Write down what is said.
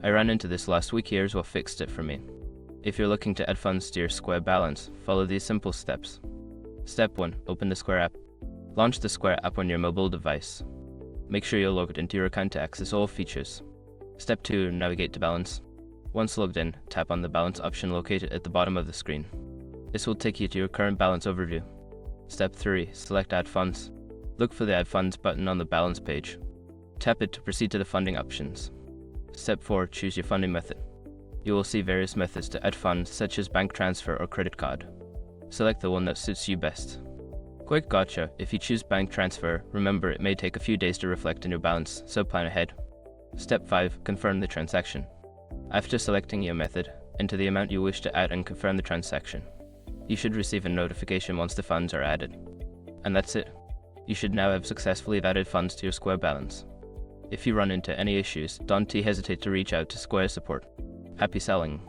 I ran into this last week. Here's what fixed it for me. If you're looking to add funds to your Square balance, follow these simple steps. Step 1. Open the Square app. Launch the Square app on your mobile device. Make sure you're logged into your account to access all features. Step 2. Navigate to Balance. Once logged in, tap on the Balance option located at the bottom of the screen. This will take you to your current balance overview. Step 3. Select Add Funds. Look for the Add Funds button on the balance page. Tap it to proceed to the funding options. Step 4. Choose your funding method. You will see various methods to add funds such as bank transfer or credit card. Select the one that suits you best. Quick gotcha, if you choose bank transfer, remember it may take a few days to reflect in your balance, so plan ahead. Step 5. Confirm the transaction. After selecting your method, enter the amount you wish to add and confirm the transaction. You should receive a notification once the funds are added. And that's it. You should now have successfully added funds to your Square balance. If you run into any issues, don't hesitate to reach out to Square support. Happy selling!